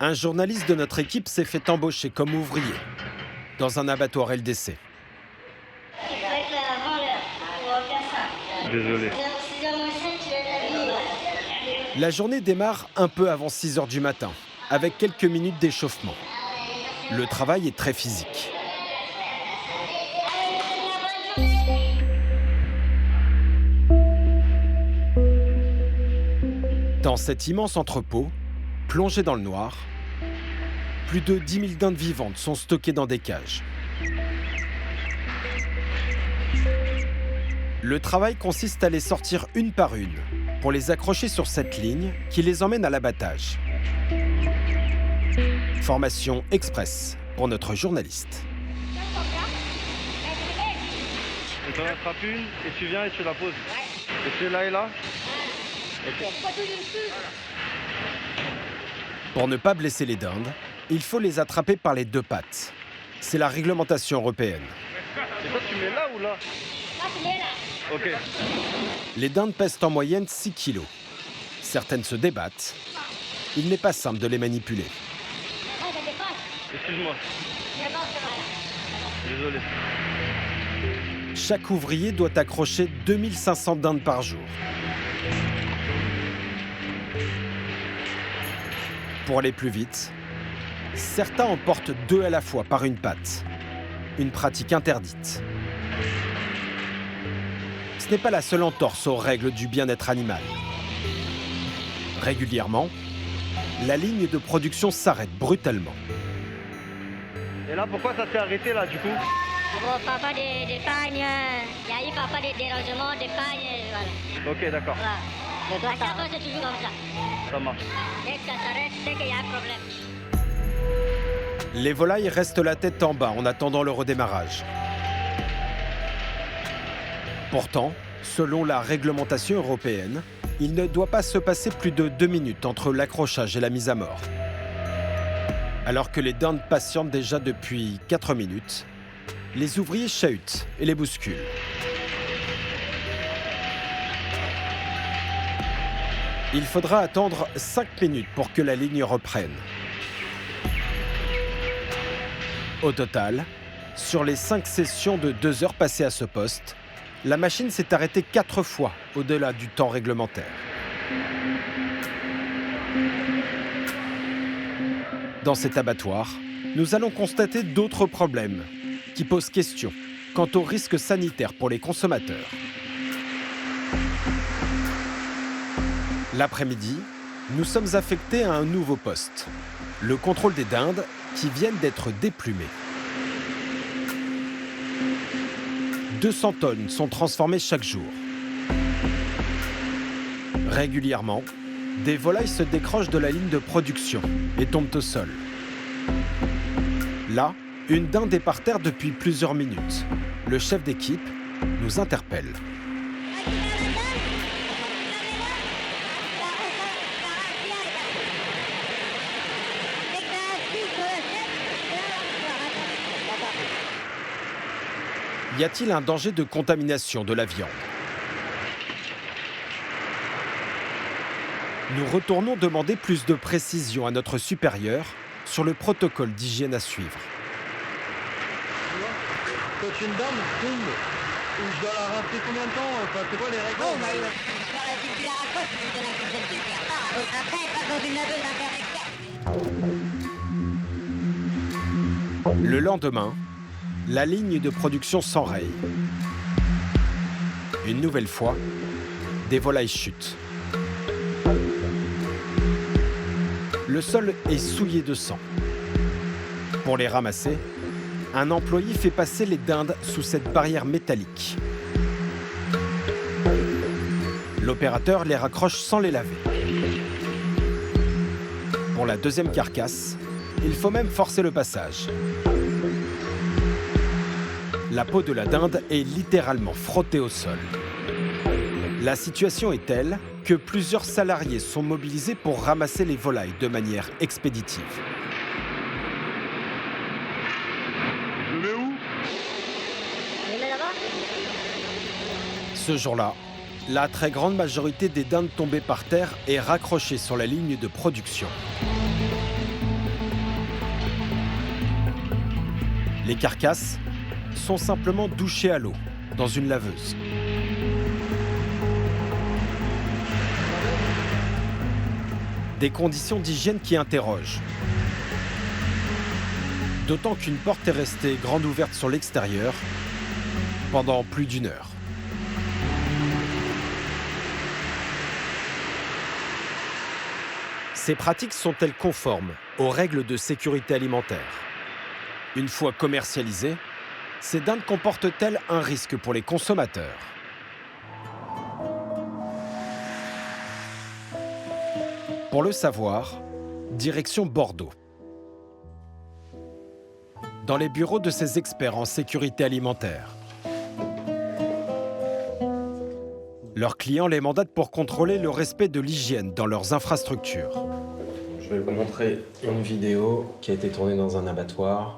Un journaliste de notre équipe s'est fait embaucher comme ouvrier dans un abattoir LDC. Désolé. La journée démarre un peu avant 6 h du matin, avec quelques minutes d'échauffement. Le travail est très physique. Dans cet immense entrepôt, plongé dans le noir, plus de 10 000 dindes vivantes sont stockées dans des cages. Le travail consiste à les sortir une par une pour les accrocher sur cette ligne qui les emmène à l'abattage. Formation express pour notre journaliste. Et tu en attrapes une et tu viens et tu la poses. Et c'est là et là. Okay. Pour ne pas blesser les dindes, il faut les attraper par les deux pattes. C'est la réglementation européenne. Et toi, tu mets là ou là? Ok. Les dindes pèsent en moyenne 6 kilos. Certaines se débattent. Il n'est pas simple de les manipuler. Excuse-moi. Désolé. Chaque ouvrier doit accrocher 2500 dindes par jour. Pour aller plus vite, certains en portent 2 à la fois par une patte. Une pratique interdite. Ce n'est pas la seule entorse aux règles du bien-être animal. Régulièrement, la ligne de production s'arrête brutalement. Et là, pourquoi ça s'est arrêté là du coup? Papa des pagnes, il y a eu papa des dérangements, des pagnes, voilà. Ok, d'accord. Voilà. À chaque fois, c'est toujours comme ça. Ça marche. Dès que ça s'arrête, c'est qu'il y a un problème. Les volailles restent la tête en bas en attendant le redémarrage. Pourtant, selon la réglementation européenne, il ne doit pas se passer plus de 2 minutes entre l'accrochage et la mise à mort. Alors que les dindes patientent déjà depuis 4 minutes, les ouvriers chahutent et les bousculent. Il faudra attendre 5 minutes pour que la ligne reprenne. Au total, sur les 5 sessions de 2 heures passées à ce poste, la machine s'est arrêtée 4 fois au-delà du temps réglementaire. Dans cet abattoir, nous allons constater d'autres problèmes qui posent question quant aux risques sanitaires pour les consommateurs. L'après-midi, nous sommes affectés à un nouveau poste, le contrôle des dindes qui viennent d'être déplumées. 200 tonnes sont transformées chaque jour. Régulièrement, des volailles se décrochent de la ligne de production et tombent au sol. Là, une dinde est par terre depuis plusieurs minutes. Le chef d'équipe nous interpelle. Y a-t-il un danger de contamination de la viande? Nous retournons demander plus de précision à notre supérieur sur le protocole d'hygiène à suivre. Quand une dame tombe, je dois la rappeler combien de temps? Enfin, c'est quoi les règles? Oh, mais tu la raccroches, tu donnes un coup de pied. Après, pas dans une laveuse d'affaires. Le lendemain, la ligne de production s'enraye. Une nouvelle fois, des volailles chutent. Le sol est souillé de sang. Pour les ramasser, un employé fait passer les dindes sous cette barrière métallique. L'opérateur les raccroche sans les laver. Pour la deuxième carcasse, il faut même forcer le passage. La peau de la dinde est littéralement frottée au sol. La situation est telle que plusieurs salariés sont mobilisés pour ramasser les volailles de manière expéditive. Je vais où? Je mets là-bas. Ce jour-là, la très grande majorité des dindes tombées par terre est raccrochée sur la ligne de production. Les carcasses sont simplement douchées à l'eau, dans une laveuse. Des conditions d'hygiène qui interrogent. D'autant qu'une porte est restée grande ouverte sur l'extérieur pendant plus d'1 heure. Ces pratiques sont-elles conformes aux règles de sécurité alimentaire? Une fois commercialisées, ces dindes comportent-elles un risque pour les consommateurs? Pour le savoir, direction Bordeaux. Dans les bureaux de ces experts en sécurité alimentaire. Leurs clients les mandatent pour contrôler le respect de l'hygiène dans leurs infrastructures. Je vais vous montrer une vidéo qui a été tournée dans un abattoir.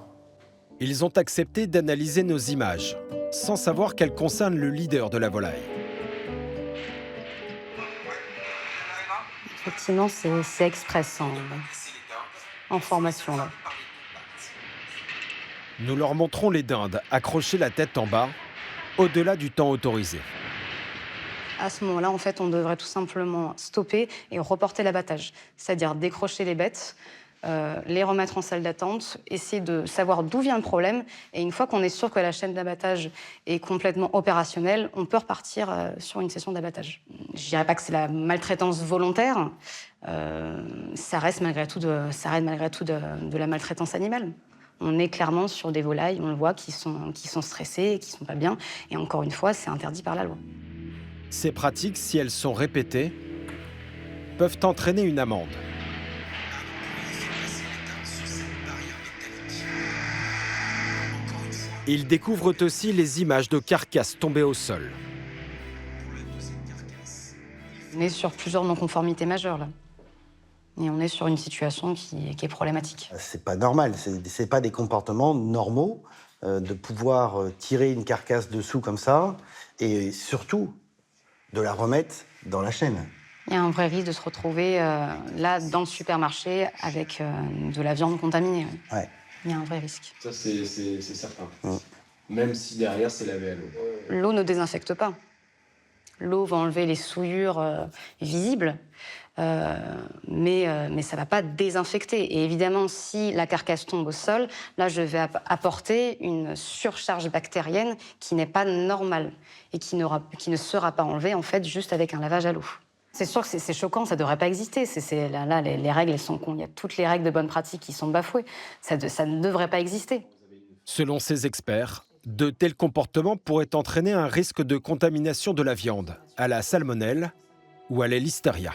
Ils ont accepté d'analyser nos images, sans savoir qu'elles concernent le leader de la volaille. Effectivement, c'est express en formation. Là. Nous leur montrons les dindes accrochées la tête en bas, au-delà du temps autorisé. À ce moment-là, en fait, on devrait tout simplement stopper et reporter l'abattage. C'est-à-dire décrocher les bêtes, les remettre en salle d'attente, essayer de savoir d'où vient le problème. Et une fois qu'on est sûr que la chaîne d'abattage est complètement opérationnelle, on peut repartir sur une session d'abattage. Je dirais pas que c'est la maltraitance volontaire. Ça reste malgré tout de la maltraitance animale. On est clairement sur des volailles, on le voit, qui sont stressées, qui sont pas bien. Et encore une fois, c'est interdit par la loi. Ces pratiques, si elles sont répétées, peuvent entraîner une amende. Ils découvrent aussi les images de carcasses tombées au sol. On est sur plusieurs non-conformités majeures, là. Et on est sur une situation qui est problématique. C'est pas normal, c'est pas des comportements normaux de pouvoir tirer une carcasse dessous comme ça et surtout de la remettre dans la chaîne. Il y a un vrai risque de se retrouver là, dans le supermarché, avec de la viande contaminée. Ouais. Il y a un vrai risque. Ça, c'est certain. Même si derrière, c'est lavé à l'eau. L'eau ne désinfecte pas. L'eau va enlever les souillures visibles, mais ça ne va pas désinfecter. Et évidemment, si la carcasse tombe au sol, là, je vais apporter une surcharge bactérienne qui n'est pas normale et qui ne sera pas enlevée, en fait, juste avec un lavage à l'eau. C'est sûr que c'est choquant, ça ne devrait pas exister. Là, les règles, elles sont cons. Il y a toutes les règles de bonne pratique qui sont bafouées. Ça ne devrait pas exister. Selon ces experts, de tels comportements pourraient entraîner un risque de contamination de la viande à la salmonelle ou à la listeria.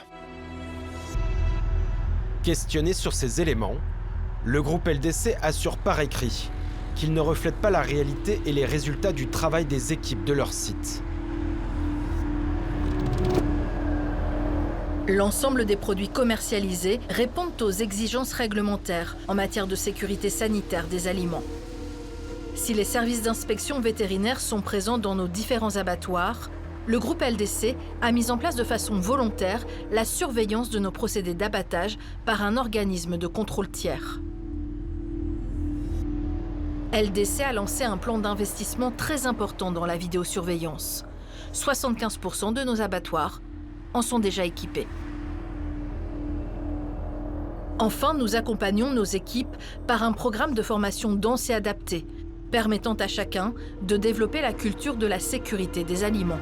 Questionné sur ces éléments, le groupe LDC assure par écrit qu'ils ne reflètent pas la réalité et les résultats du travail des équipes de leur site. L'ensemble des produits commercialisés répondent aux exigences réglementaires en matière de sécurité sanitaire des aliments. Si les services d'inspection vétérinaire sont présents dans nos différents abattoirs, le groupe LDC a mis en place de façon volontaire la surveillance de nos procédés d'abattage par un organisme de contrôle tiers. LDC a lancé un plan d'investissement très important dans la vidéosurveillance. 75% de nos abattoirs en sont déjà équipés. Enfin, nous accompagnons nos équipes par un programme de formation dense et adapté, permettant à chacun de développer la culture de la sécurité des aliments.